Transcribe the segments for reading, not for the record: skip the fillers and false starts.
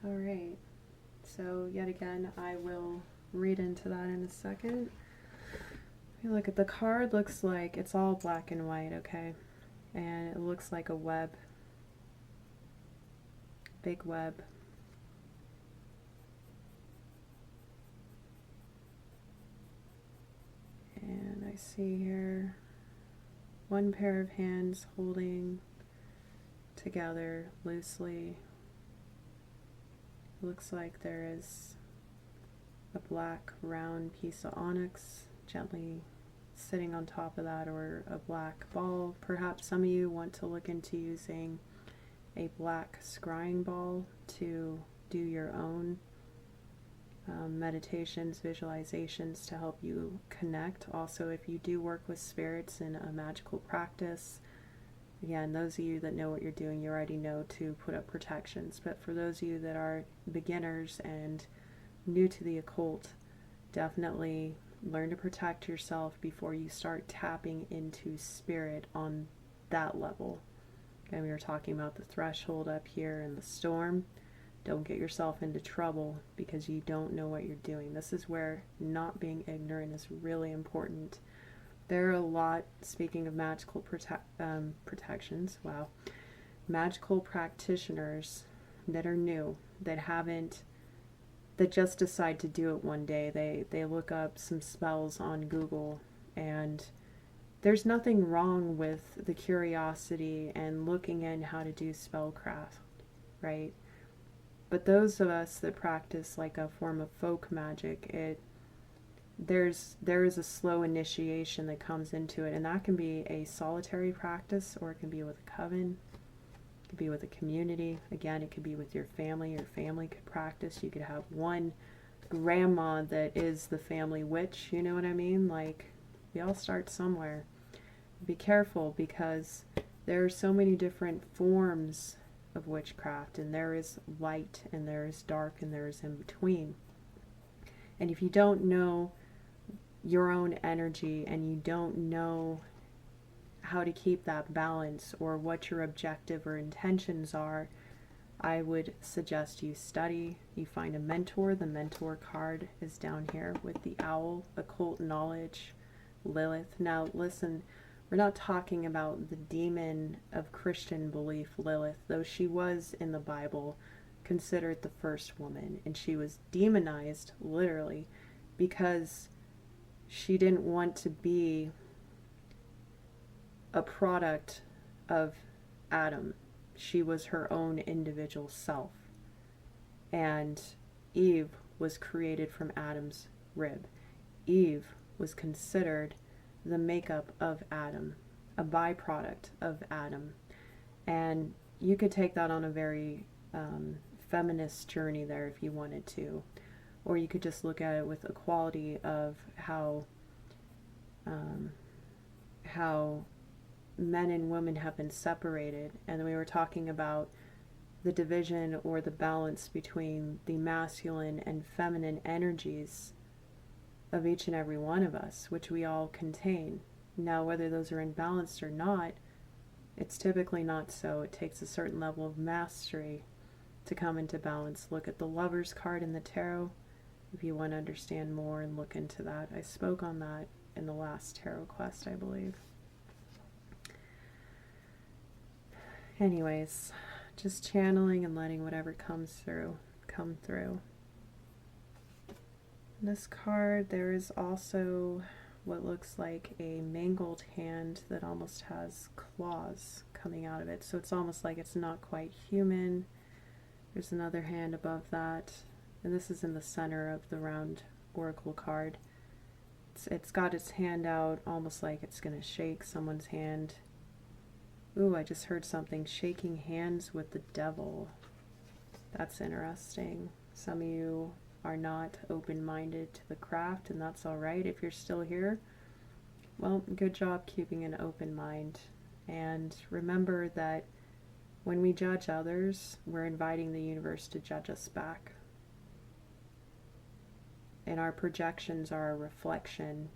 All right. So yet again, I will read into that in a second. If you look at the card, looks like it's all black and white, okay? And it looks like a web. Big web. And I see here one pair of hands holding together loosely. Looks like there is a black round piece of onyx gently sitting on top of that, or a black ball. Perhaps some of you want to look into using a black scrying ball to do your own meditations, visualizations to help you connect. Also, if you do work with spirits in a magical practice, again, those of you that know what you're doing, you already know to put up protections. But for those of you that are beginners and new to the occult, definitely learn to protect yourself before you start tapping into spirit on that level. And we were talking about the threshold up here and the storm. Don't get yourself into trouble because you don't know what you're doing. This is where not being ignorant is really important. There are a lot, speaking of magical protections, wow, magical practitioners that are new, that just decide to do it one day. They look up some spells on Google, and there's nothing wrong with the curiosity and looking in how to do spellcraft, right? But those of us that practice like a form of folk magic, there is a slow initiation that comes into it, and that can be a solitary practice, or it can be with a coven, it could be with a community. Again, it could be with your family. Your family could practice. You could have one grandma that is the family witch, you know what I mean? Like, we all start somewhere. Be careful, because there are so many different forms of witchcraft, and there is light and there is dark and there is in between. And if you don't know your own energy and you don't know how to keep that balance or what your objective or intentions are, I would suggest you study, you find a mentor. The mentor card is down here with the owl, occult knowledge, Lilith. Now listen, we're not talking about the demon of Christian belief, Lilith, though she was in the Bible considered the first woman, and she was demonized literally because she didn't want to be a product of Adam. She was her own individual self, and Eve was created from Adam's rib. Eve was considered the makeup of Adam, a byproduct of Adam. And you could take that on a very feminist journey there if you wanted to, or you could just look at it with equality of how men and women have been separated. And we were talking about the division or the balance between the masculine and feminine energies of each and every one of us, which we all contain. Now, whether those are imbalanced or not, it's typically not so. It takes a certain level of mastery to come into balance. Look at the Lover's card in the tarot if you want to understand more and look into that. I spoke on that in the last tarot quest, I believe. Anyways, just channeling and letting whatever comes through come through. This card, there is also what looks like a mangled hand that almost has claws coming out of it. So it's almost like it's not quite human. There's another hand above that. And this is in the center of the round oracle card. It's got its hand out almost like it's going to shake someone's hand. Ooh, I just heard something. Shaking hands with the devil. That's interesting. Some of you are not open-minded to the craft, and that's all right if you're still here. Well, good job keeping an open mind. And remember that when we judge others, we're inviting the universe to judge us back. And our projections are a reflection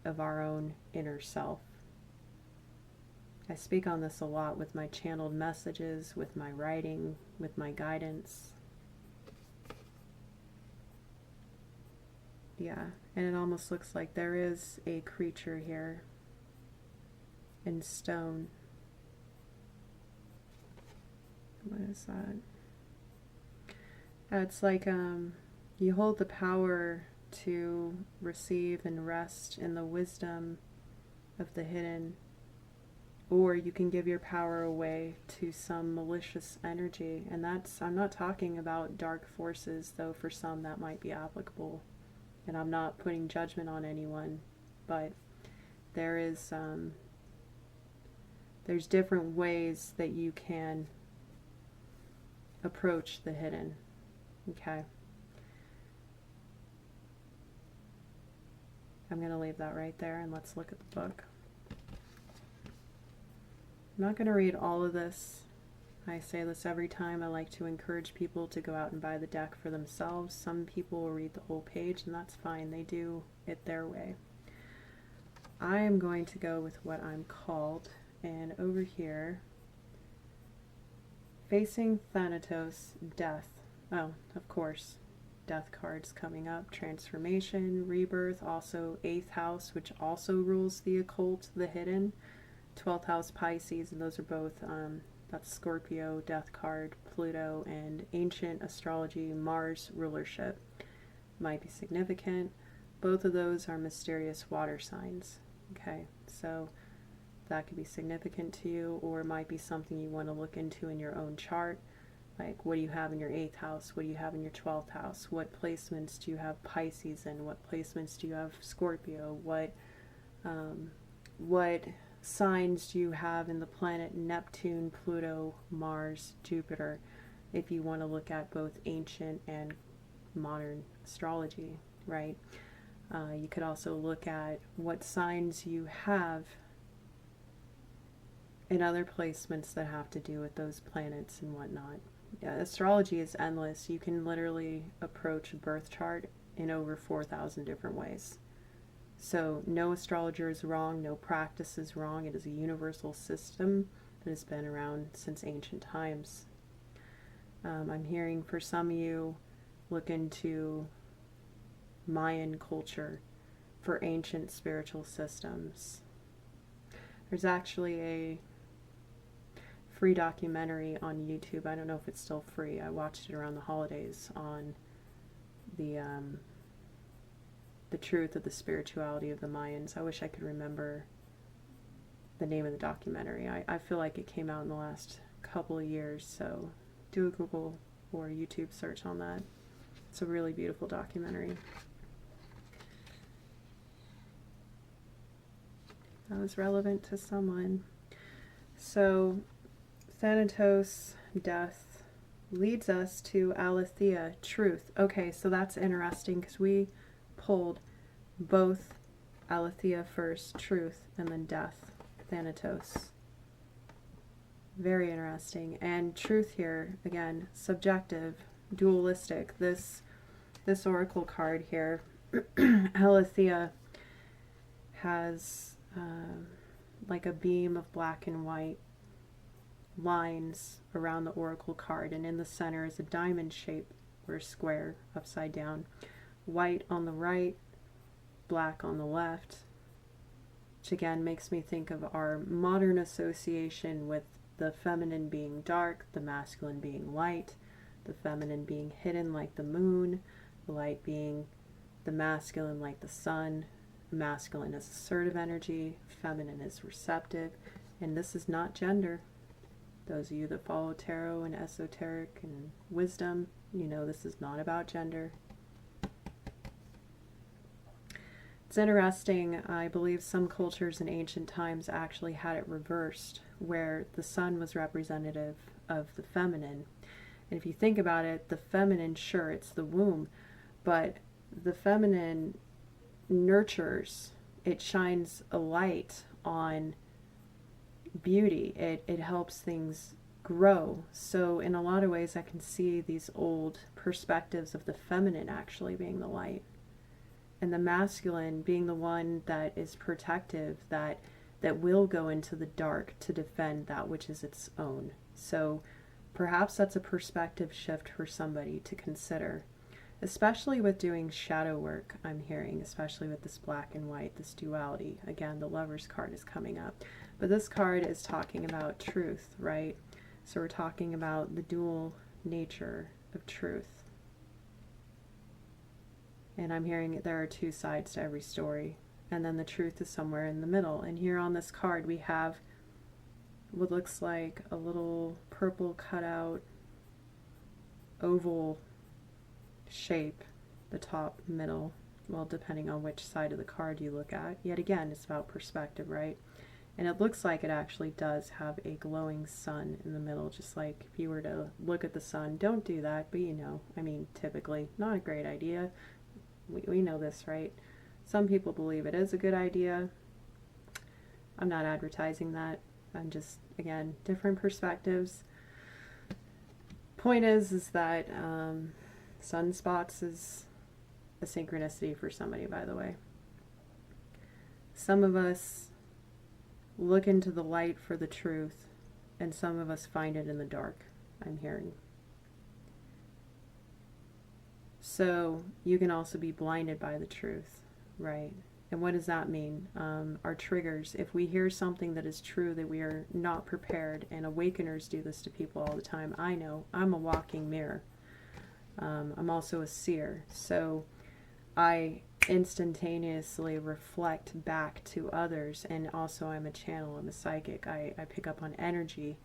of our own inner self. I speak on this a lot with my channeled messages, with my writing, with my guidance. Yeah, and it almost looks like there is a creature here in stone. What is that? It's like you hold the power to receive and rest in the wisdom of the hidden, or you can give your power away to some malicious energy. And that's, I'm not talking about dark forces, though for some that might be applicable, and I'm not putting judgment on anyone, but there is there's different ways that you can approach the hidden. Okay, I'm going to leave that right there, and let's look at the book. I'm not going to read all of this. I say this every time. I like to encourage people to go out and buy the deck for themselves. Some people will read the whole page, and that's fine. They do it their way. I am going to go with what I'm called, and over here, facing Thanatos, death. Oh, of course, death cards coming up. Transformation, rebirth, also 8th house, which also rules the occult, the hidden. 12th house Pisces, and those are both, that's Scorpio, death card, Pluto, and ancient astrology, Mars rulership. Might be significant. Both of those are mysterious water signs. Okay, so that could be significant to you, or it might be something you want to look into in your own chart. Like, what do you have in your 8th house? What do you have in your 12th house? What placements do you have Pisces in? What placements do you have Scorpio? What signs do you have in the planet Neptune, Pluto, Mars, Jupiter, if you want to look at both ancient and modern astrology, right? You could also look at what signs you have in other placements that have to do with those planets and whatnot. Yeah, astrology is endless. You can literally approach a birth chart in over 4,000 different ways. So no astrologer is wrong, no practice is wrong. It is a universal system that has been around since ancient times. I'm hearing for some of you, look into Mayan culture for ancient spiritual systems. There's actually a free documentary on YouTube. I don't know if it's still free. I watched it around the holidays on the truth of the spirituality of the Mayans. I wish I could remember the name of the documentary. I feel like it came out in the last couple of years, so do a Google or YouTube search on that. It's a really beautiful documentary. That was relevant to someone. So Thanatos, death, leads us to Aletheia, truth. Okay, so that's interesting because we pulled both Aletheia first, truth, and then death, Thanatos. Very interesting. And truth here, again, subjective, dualistic. This oracle card here, Aletheia, has like a beam of black and white lines around the oracle card, and in the center is a diamond shape or square upside down. White on the right, black on the left, which again makes me think of our modern association with the feminine being dark, the masculine being light, the feminine being hidden like the moon, the light being the masculine like the sun. Masculine is assertive energy, feminine is receptive, and this is not gender. Those of you that follow tarot and esoteric and wisdom, you know this is not about gender. It's interesting, I believe some cultures in ancient times actually had it reversed, where the sun was representative of the feminine. And if you think about it, the feminine, sure, it's the womb, but the feminine nurtures, it shines a light on beauty, it helps things grow. So in a lot of ways I can see these old perspectives of the feminine actually being the light, and the masculine being the one that is protective, that will go into the dark to defend that which is its own. So perhaps that's a perspective shift for somebody to consider. especially with doing shadow work, I'm hearing, especially with this black and white, this duality. Again, the Lover's card is coming up. But this card is talking about truth, right? So we're talking about the dual nature of truth. And I'm hearing there are two sides to every story. And then the truth is somewhere in the middle. And here on this card we have what looks like a little purple cutout oval shape, the top, middle, well, depending on which side of the card you look at. Yet again, it's about perspective, right? And it looks like it actually does have a glowing sun in the middle, just like if you were to look at the sun. Don't do that, but you know, I mean, typically, not a great idea. We know this, right? Some people believe it is a good idea. I'm not advertising that. I'm just, again, different perspectives. Point is that sunspots is a synchronicity for somebody, by the way. Some of us look into the light for the truth, and some of us find it in the dark, I'm hearing. So you can also be blinded by the truth, right? And what does that mean? Our triggers. If we hear something that is true that we are not prepared, and awakeners do this to people all the time. I know. I'm a walking mirror. I'm also a seer. So I instantaneously reflect back to others, and also I'm a channel. I'm a psychic. I pick up on energy.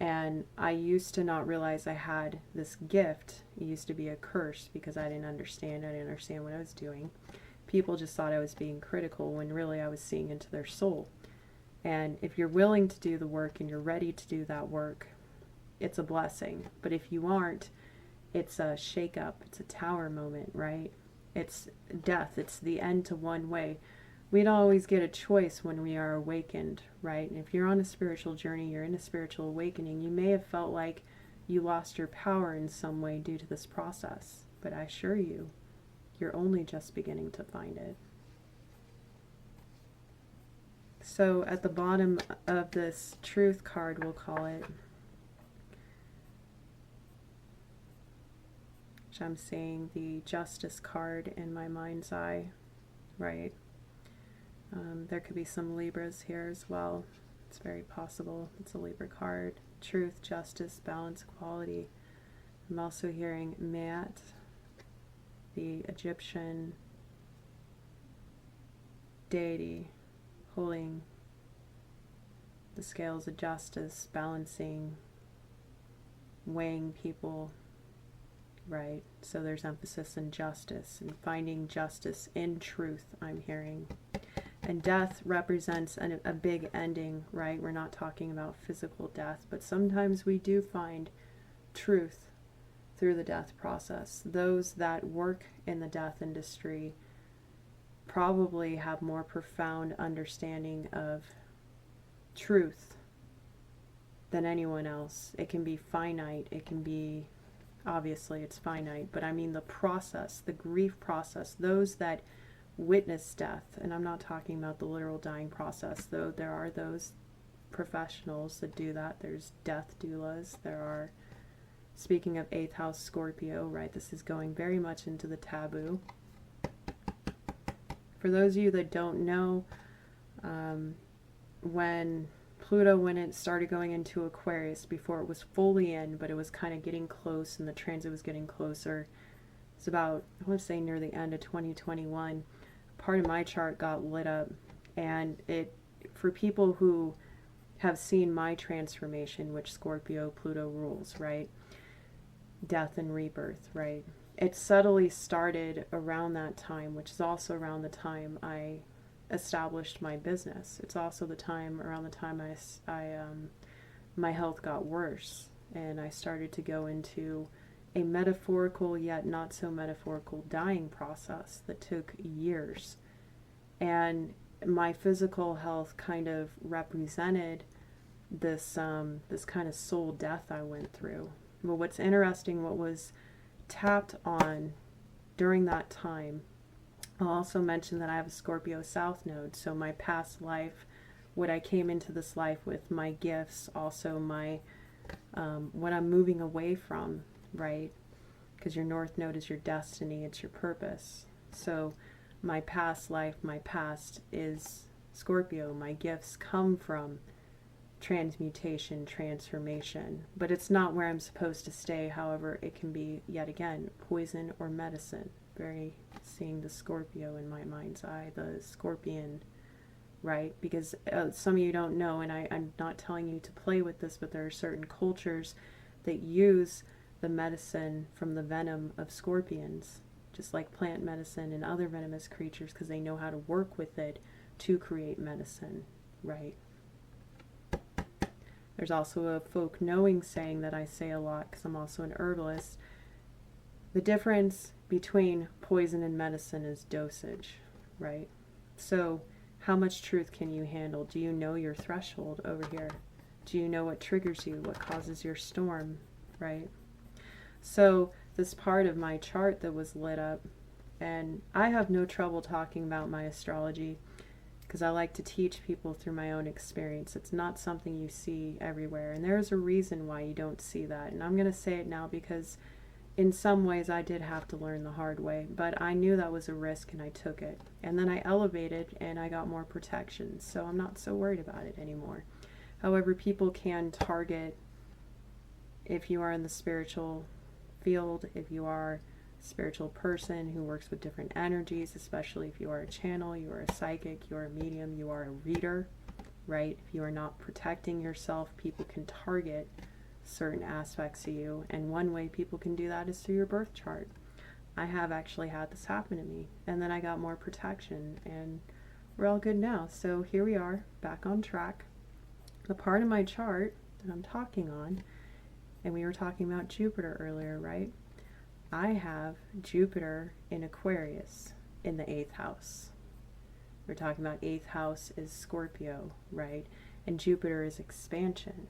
And I used to not realize I had this gift. It used to be a curse because I didn't understand. I didn't understand what I was doing. People just thought I was being critical when really I was seeing into their soul. And if you're willing to do the work and you're ready to do that work, it's a blessing. But if you aren't, it's a shake-up. It's a tower moment, right? It's death. It's the end to one way. We don't always get a choice when we are awakened, right? And if you're on a spiritual journey, you're in a spiritual awakening, you may have felt like you lost your power in some way due to this process. But I assure you, you're only just beginning to find it. So at the bottom of this truth card, we'll call it, which I'm seeing the justice card in my mind's eye, right? There could be some Libras here as well. It's very possible. It's a Libra card. Truth, justice, balance, equality. I'm also hearing Maat, the Egyptian deity, holding the scales of justice, balancing, weighing people, right? So there's emphasis in justice and finding justice in truth, I'm hearing. And death represents a big ending, right? We're not talking about physical death, but sometimes we do find truth through the death process. Those that work in the death industry probably have more profound understanding of truth than anyone else. It can be finite, it can be, obviously it's finite, but I mean the process, the grief process, those that witness death, and I'm not talking about the literal dying process, though there are those professionals that do that. There's death doulas, there are, speaking of 8th house Scorpio, right, this is going very much into the taboo. For those of you that don't know, when Pluto, when it started going into Aquarius, before it was fully in, but it was kind of getting close and the transit was getting closer, it's about, I want to say near the end of 2021, part of my chart got lit up. And it, for people who have seen my transformation, which Scorpio, Pluto rules, right? Death and rebirth, right? It subtly started around that time, which is also around the time I established my business. It's also the time, around the time my health got worse, and I started to go into a metaphorical yet not so metaphorical dying process that took years. And my physical health kind of represented this this kind of soul death I went through. But what's interesting, what was tapped on during that time, I'll also mention that I have a Scorpio South node, so my past life, what I came into this life with, my gifts, also my what I'm moving away from, right? because your North Node is your destiny, it's your purpose. So my past life, my past is Scorpio. My gifts come from transmutation, transformation, but it's not where I'm supposed to stay. However, it can be, yet again, poison or medicine. Very seeing the Scorpio in my mind's eye, the scorpion, right? Because some of you don't know, and I'm not telling you to play with this, but there are certain cultures that use the medicine from the venom of scorpions, just like plant medicine and other venomous creatures, because they know how to work with it to create medicine, right? There's also a folk knowing saying that I say a lot because I'm also an herbalist. The difference between poison and medicine is dosage, right? So how much truth can you handle? Do you know your threshold over here? Do you know what triggers you? What causes your storm, right? So this part of my chart that was lit up, and I have no trouble talking about my astrology because I like to teach people through my own experience. It's not something you see everywhere, and there's a reason why you don't see that. And I'm going to say it now because in some ways I did have to learn the hard way, but I knew that was a risk and I took it. And then I elevated and I got more protection, so I'm not so worried about it anymore. However, people can target, if you are in the spiritual field, if you are a spiritual person who works with different energies, especially if you are a channel, you are a psychic, you are a medium, you are a reader, right? If you are not protecting yourself, people can target certain aspects of you, and one way people can do that is through your birth chart. I have actually had this happen to me, and then I got more protection, and we're all good now. So here we are, back on track. The part of my chart that I'm talking on, and we were talking about Jupiter earlier, right? I have Jupiter in Aquarius in the 8th house. We're talking about 8th house is Scorpio, right? And Jupiter is expansion.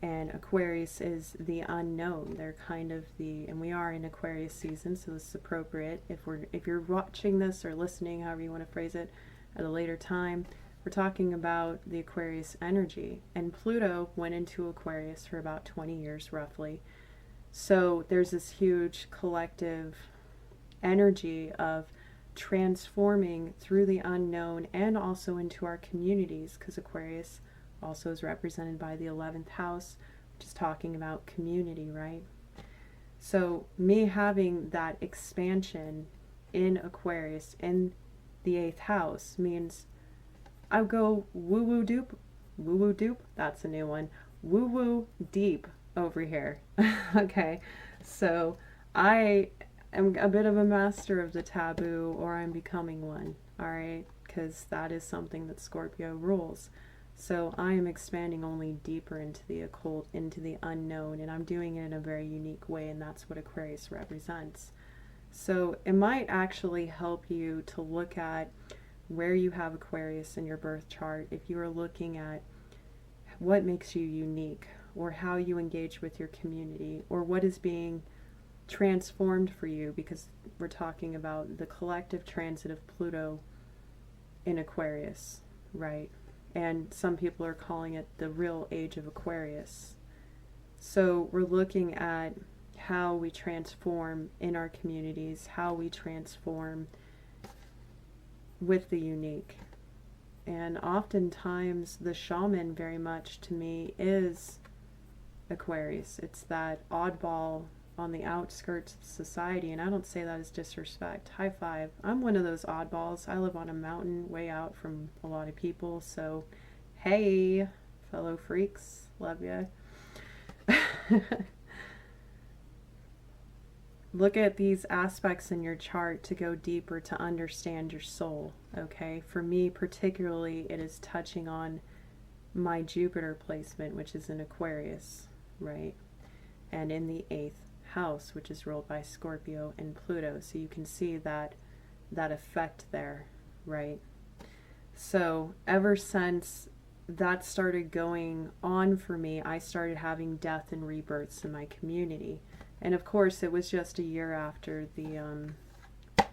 And Aquarius is the unknown. They're kind of the, and we are in Aquarius season, so this is appropriate. If you're watching this or listening, however you want to phrase it, at a later time, we're talking about the Aquarius energy. And Pluto went into Aquarius for about 20 years roughly. So there's this huge collective energy of transforming through the unknown and also into our communities, because Aquarius also is represented by the 11th house, which is talking about community, right? So me having that expansion in Aquarius in the 8th house means I go woo-woo doop, that's a new one, woo-woo deep over here. Okay, so I am a bit of a master of the taboo, or I'm becoming one, all right, because that is something that Scorpio rules. So I am expanding only deeper into the occult, into the unknown, and I'm doing it in a very unique way, and that's what Aquarius represents. So it might actually help you to look at where you have Aquarius in your birth chart if you are looking at what makes you unique, or how you engage with your community, or what is being transformed for you, because we're talking about the collective transit of Pluto in Aquarius, right? And some people are calling it the real age of Aquarius. So we're looking at how we transform in our communities, how we transform with the unique. And oftentimes the shaman, very much to me, is Aquarius. It's that oddball on the outskirts of society, and I don't say that as disrespect. High five. I'm one of those oddballs. I live on a mountain way out from a lot of people, so hey, fellow freaks, love ya. Look at these aspects in your chart to go deeper, to understand your soul, okay? For me particularly, it is touching on my Jupiter placement, which is in Aquarius, right? And in the 8th house, which is ruled by Scorpio and Pluto. So you can see that effect there, right? So ever since that started going on for me, I started having death and rebirths in my community. And of course, it was just a year after the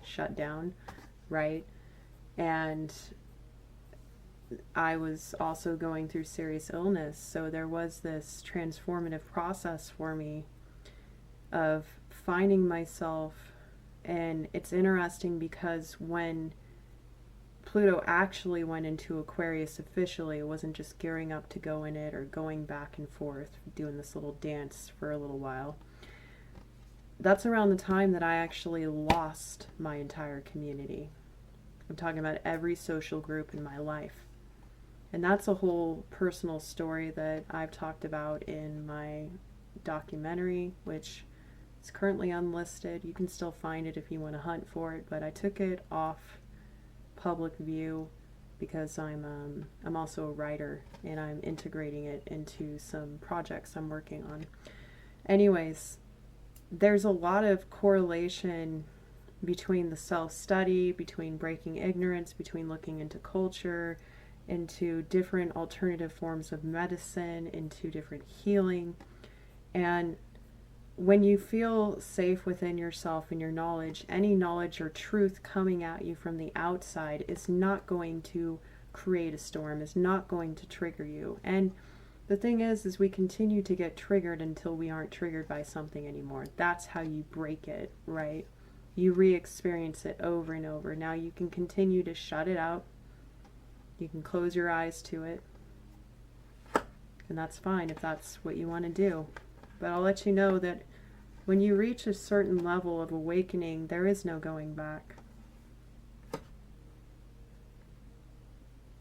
shutdown, right? And I was also going through serious illness. So there was this transformative process for me of finding myself. And it's interesting because when Pluto actually went into Aquarius officially, it wasn't just gearing up to go in it or going back and forth, doing this little dance for a little while. That's around the time that I actually lost my entire community. I'm talking about every social group in my life. And that's a whole personal story that I've talked about in my documentary, which is currently unlisted. You can still find it if you want to hunt for it, but I took it off public view because I'm also a writer and I'm integrating it into some projects I'm working on. Anyways, there's a lot of correlation between the self-study, between breaking ignorance, between looking into culture, into different alternative forms of medicine, into different healing. And when you feel safe within yourself and your knowledge, any knowledge or truth coming at you from the outside is not going to create a storm, is not going to trigger you. And the thing is we continue to get triggered until we aren't triggered by something anymore. That's how you break it, right? You re-experience it over and over. Now you can continue to shut it out. You can close your eyes to it. And that's fine if that's what you want to do. But I'll let you know that when you reach a certain level of awakening, there is no going back.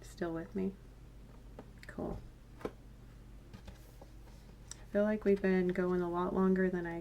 Still with me? Cool. I feel like we've been going a lot longer than I